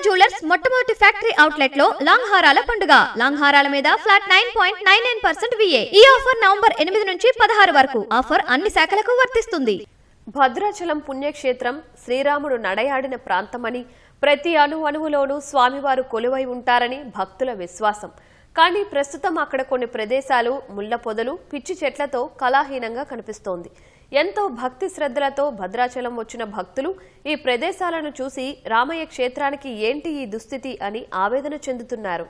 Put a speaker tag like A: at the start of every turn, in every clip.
A: Jewellers మొట్టమొదటి factory outlet లో long హారాల పండుగ. లాంగ్ హారాల మీద ఫ్లాట్ 9.99% VA. ఈ ఆఫర్ నవంబర్ 8 నుంచి 16 వరకు. ఆఫర్ అన్ని శాఖలకు వర్తిస్తుంది.
B: భద్రాచలం పుణ్యక్షేత్రం శ్రీరాముడు నడయాడిన ప్రాంతమని, ప్రతి అణువులోనూ స్వామివారు కొలువై ఉంటారని భక్తుల విశ్వాసం. కానీ ప్రస్తుతం అక్కడ కొన్ని ప్రదేశాలు ముళ్ల పొదలు, పిచ్చి చెట్లతో కళాహీనంగా కనిపిస్తోంది. ఎంతో భక్తి శ్రద్ధలతో భద్రాచలం వచ్చిన భక్తులు ఈ ప్రదేశాలను చూసి రామయ్య క్షేత్రానికి ఏంటి ఈ దుస్థితి అని ఆవేదన చెందుతున్నారు.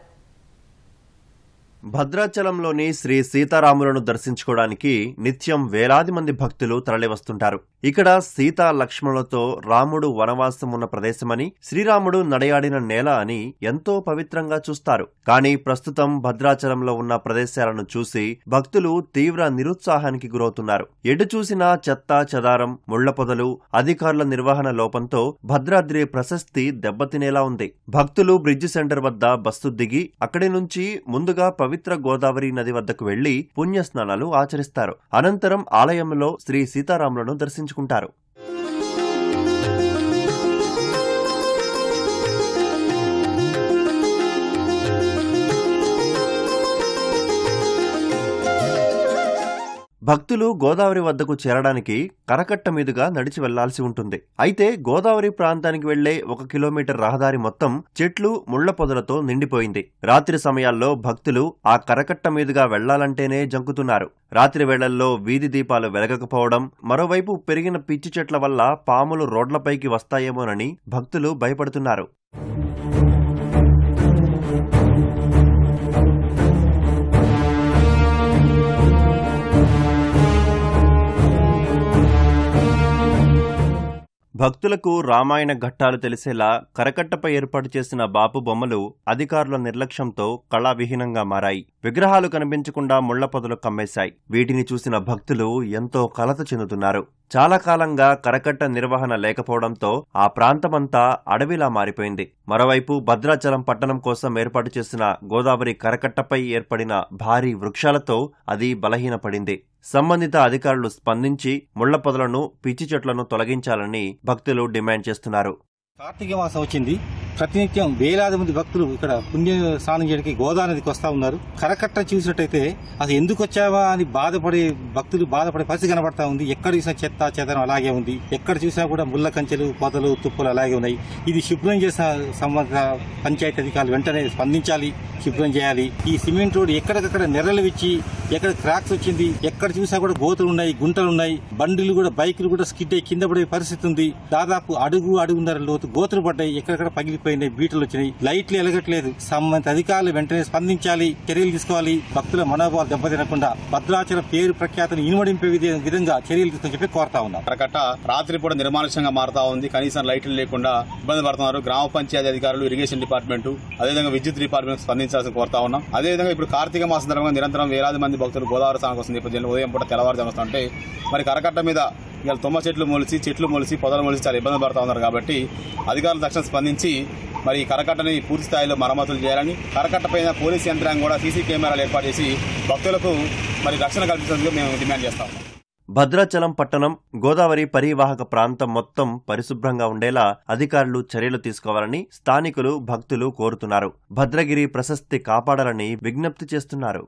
C: భద్రాచలంలోని శ్రీ సీతారాములను దర్శించుకోవడానికి నిత్యం వేలాది మంది భక్తులు తరలివస్తుంటారు. ఇక్కడ సీతా లక్ష్మణులతో రాముడు వనవాసం ఉన్న ప్రదేశమని, శ్రీరాముడు నడయాడిన నేల అని ఎంతో పవిత్రంగా చూస్తారు. కానీ ప్రస్తుతం భద్రాచలంలో ఉన్న ప్రదేశాలను చూసి భక్తులు తీవ్ర నిరుత్సాహానికి గురవుతున్నారు. ఎటు చూసినా చెత్త చెదారం, ముళ్ల పొదలు, అధికారుల నిర్వహణ లోపంతో భద్రాద్రి ప్రశస్తి దెబ్బతినేలా ఉంది. భక్తులు బ్రిడ్జి సెంటర్ వద్ద బస్సు దిగి అక్కడి నుంచి ముందుగా పవిత్ర గోదావరి నది వద్దకు వెళ్లి పుణ్యస్నానాలు ఆచరిస్తారు. అనంతరం ఆలయంలో శ్రీ సీతారాములను దర్శించుకుంటారు. భక్తులు గోదావరి వద్దకు చేరడానికి కరకట్ట మీదుగా నడిచి వెళ్లాల్సి ఉంటుంది. అయితే గోదావరి ప్రాంతానికి వెళ్లే 1 కిలోమీటర్ రహదారి మొత్తం చెట్లు, ముళ్ల పొదలతో నిండిపోయింది. రాత్రి సమయాల్లో భక్తులు ఆ కరకట్ట మీదుగా వెళ్లాలంటేనే జంకుతున్నారు. రాత్రి వేళల్లో వీధి దీపాలు వెలగకపోవడం, మరోవైపు పెరిగిన పిచ్చి చెట్ల వల్ల పాములు రోడ్లపైకి వస్తాయేమోనని భక్తులు భయపడుతున్నారు. భక్తులకు రామాయణ ఘట్టాలు తెలిసేలా కరకట్టపై ఏర్పాటు చేసిన బాపు బొమ్మలు అధికారుల నిర్లక్ష్యంతో కళావిహీనంగా మారాయి. విగ్రహాలు కనిపించకుండా ముళ్ల పొదలు కమ్మేశాయి. వీటిని చూసిన భక్తులు ఎంతో కలత చెందుతున్నారు. చాలా కాలంగా కరకట్ట నిర్వహణ లేకపోవడంతో ఆ ప్రాంతమంతా అడవిలా మారిపోయింది. మరోవైపు భద్రాచలం పట్టణం కోసం ఏర్పాటు చేసిన గోదావరి కరకట్టపై ఏర్పడిన భారీ వృక్షాలతో అది బలహీనపడింది. సంబంధిత అధికారులు స్పందించి ముళ్ల పొదలను, పిచ్చి చెట్లను తొలగించాలని భక్తులు డిమాండ్ చేస్తున్నారు.
D: కార్తీక మాసం వచ్చింది. ప్రతినిత్యం వేలాది మంది భక్తులు ఇక్కడ పుణ్య స్నానం చేయడానికి గోదావరి నదికి వస్తా ఉన్నారు. కరకట్ట చూసినట్టయితే అసలు ఎందుకు వచ్చావా అని భక్తులు బాధపడే పరిస్థితి కనబడతా ఉంది. ఎక్కడ చూసినా చెత్త చెదరం అలాగే ఉంది. ఎక్కడ చూసినా కూడా ముళ్ల కంచెలు, పొదలు, తుప్పులు అలాగే ఉన్నాయి. ఇది శుభ్రం చేసిన సంబంధిత పంచాయతీ అధికారులు వెంటనే స్పందించాలి, శుభ్రం చేయాలి. ఈ సిమెంట్ రోడ్ ఎక్కడికక్కడ నెర్రలు ఇచ్చి, ఎక్కడ క్రాక్స్ వచ్చింది, ఎక్కడ చూసినా కూడా గోతులు ఉన్నాయి, గుంటలు ఉన్నాయి. బండ్లు కూడా, బైకులు కూడా స్కిడ్ అయ్యి కింద పడే పరిస్థితి ఉంది. దాదాపు అడుగున్నర లోతు గోతులు పడ్డాయి. ఎక్కడెక్కడ పగిలిపోయినాయి, బీటలు వచ్చినాయి. లైట్లు ఎలగట్లేదు. సంబంధిత అధికారులు వెంటనే స్పందించాలి, చర్యలు తీసుకోవాలి. భక్తుల మనోభావాలు దెబ్బతినకుండా భద్రాచలం పేరు ప్రఖ్యాతను ఇనుమడింపే విధంగా చర్యలు తీసుకొని చెప్పి కోరుతా ఉన్నాం.
E: కరకట్ట రాత్రి పూట నిర్మానుష్యంగా మారుతా ఉంది. కనీసం లైట్లు లేకుండా ఇబ్బంది పడుతున్నారు. గ్రామ పంచాయతీ అధికారులు, ఇరిగేషన్ డిపార్ట్మెంట్, అదేవిధంగా విద్యుత్ డిపార్ట్మెంట్ స్పందించాల్సి కోరుతా ఉన్నాం. అదేవిధంగా ఇప్పుడు కార్తీక మాసం సందర్భంగా నిరంతరం వేలాది మంది భక్తులు గోదావరి స్నానం కోసం నేపథ్యంలో ఉదయం పూట తెల్లవారుజామున వస్తుంటే మరి కరకట్ట మీద ఇవాళ తుమ్మ చెట్లు మొలిసి పొదలు మొలిసి చాలా ఇబ్బంది పడుతూ ఉన్నారు. కాబట్టి అధికారులు తక్షణం స్పందించి మరి కరకట్టని పూర్తి స్థాయిలో మరమ్మతులు చేయాలని, కరకట్ట పైన పోలీస్ యంత్రాంగం కూడా సీసీ కెమెరాలు ఏర్పాటు చేసి భక్తులకు మరి రక్షణ కల్పించేందుకు మేము డిమాండ్ చేస్తాం.
C: భద్రాచలం పట్టణం, గోదావరి పరివాహక ప్రాంతం మొత్తం పరిశుభ్రంగా ఉండేలా అధికారులు చర్యలు తీసుకోవాలని స్థానికులు, భక్తులు కోరుతున్నారు. భద్రగిరి ప్రశస్తి కాపాడాలని విజ్ఞప్తి చేస్తున్నారు.